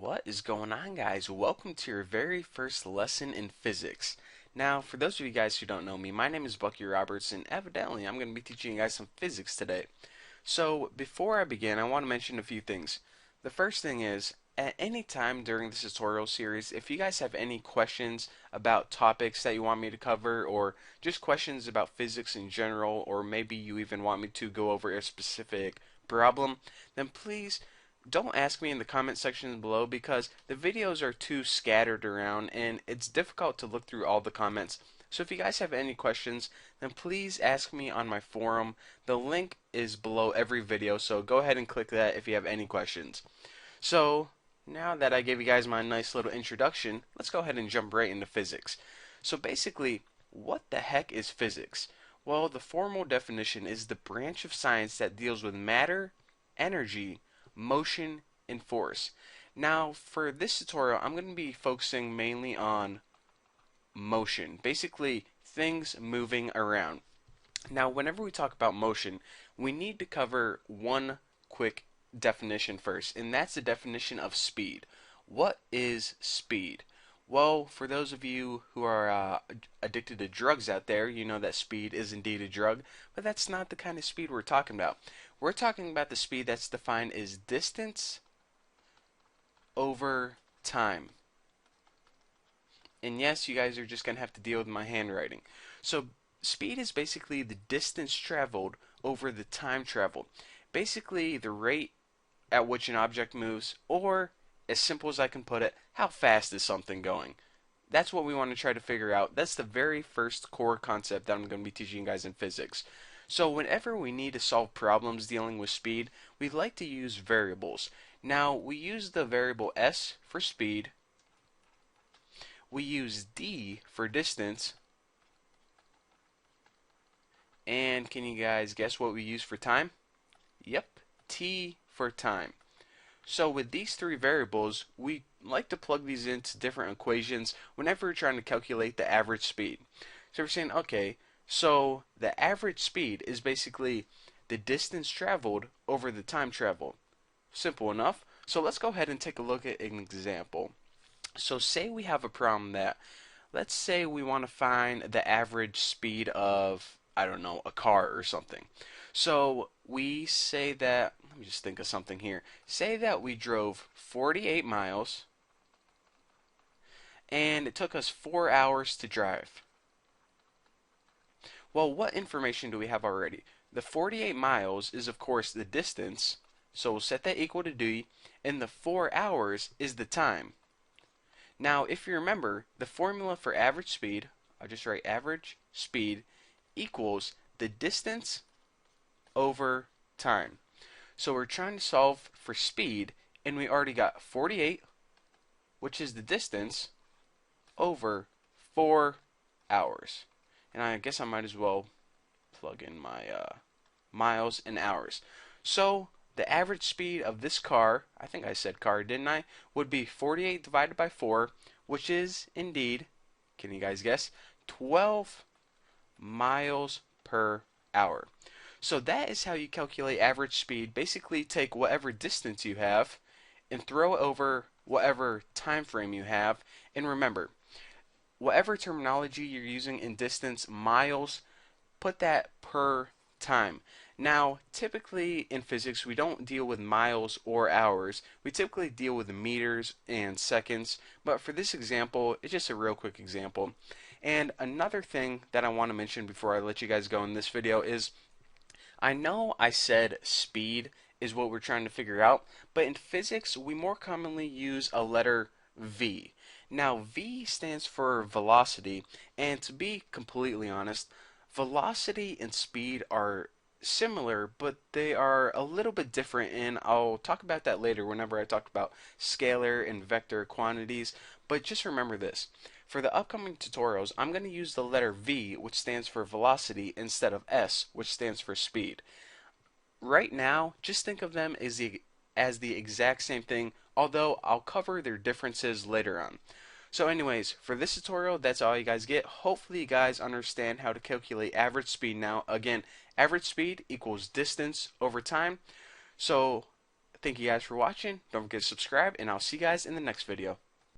What is going on, guys? Welcome to your very first lesson in physics. Now, for those of you guys who don't know me, my name is Bucky Roberts, and evidently I'm going to be teaching you guys some physics today. So, before I begin, I want to mention a few things. The first thing is, at any time during this tutorial series, if you guys have any questions about topics that you want me to cover, or just questions about physics in general, or maybe you even want me to go over a specific problem, then please don't ask me in the comment section below because the videos are too scattered around and it's difficult to look through all the comments. So if you guys have any questions, then please ask me on my forum. The link is below every video, so go ahead and click that if you have any questions. So now that I gave you guys my nice little introduction, let's go ahead and jump right into physics. So basically, what the heck is physics? Well, the formal definition is the branch of science that deals with matter, energy, motion, and force. Now, for this tutorial, I'm going to be focusing mainly on motion, basically things moving around. Now, whenever we talk about motion, we need to cover one quick definition first, and that's the definition of speed. What is speed? Well, for those of you who are addicted to drugs out there, you know that speed is indeed a drug, but that's not the kind of speed we're talking about. We're talking about the speed that's defined as distance over time. And yes, you guys are just going to have to deal with my handwriting. So speed is basically the distance traveled over the time traveled. Basically the rate at which an object moves, or as simple as I can put it, how fast is something going? That's what we want to try to figure out. That's the very first core concept that I'm going to be teaching you guys in physics. So whenever we need to solve problems dealing with speed, we like to use variables. Now, we use the variable s for speed, we use d for distance, and can you guys guess what we use for time? Yep, t for time. So with these three variables, we like to plug these into different equations whenever we're trying to calculate the average speed. So we're saying, okay, so the average speed is basically the distance traveled over the time traveled. Simple enough. So let's go ahead and take a look at an example. So say we have a problem that, let's say we want to find the average speed of, I don't know, a car or something. So we say that, let me just think of something here. Say that we drove 48 miles and it took us 4 hours to drive. Well, what information do we have already? The 48 miles is, of course, the distance, so we'll set that equal to d, and the 4 hours is the time. Now, if you remember, the formula for average speed, I'll just write average speed equals the distance over time. So we're trying to solve for speed, and we already got 48, which is the distance, over 4 hours. And I guess I might as well plug in my miles and hours. So the average speed of this car, I think I said car, didn't I, would be 48 divided by 4, which is indeed, can you guys guess, 12 miles per hour. So that is how you calculate average speed. Basically take whatever distance you have and throw it over whatever time frame you have. And remember, whatever terminology you're using in distance, miles, put that per time. Now, typically in physics, we don't deal with miles or hours. We typically deal with meters and seconds. But for this example, it's just a real quick example. And another thing that I want to mention before I let you guys go in this video is, I know I said speed is what we're trying to figure out, but in physics, we more commonly use a letter v. Now, v stands for velocity, and to be completely honest, velocity and speed are similar, but they are a little bit different, and I'll talk about that later whenever I talk about scalar and vector quantities. But just remember this. For the upcoming tutorials, I'm going to use the letter V, which stands for velocity, instead of S, which stands for speed. Right now, just think of them as the exact same thing, although I'll cover their differences later on. So anyways, for this tutorial, that's all you guys get. Hopefully you guys understand how to calculate average speed now. Again, average speed equals distance over time. So Thank you guys for watching. Don't forget to subscribe, and I'll see you guys in the next video.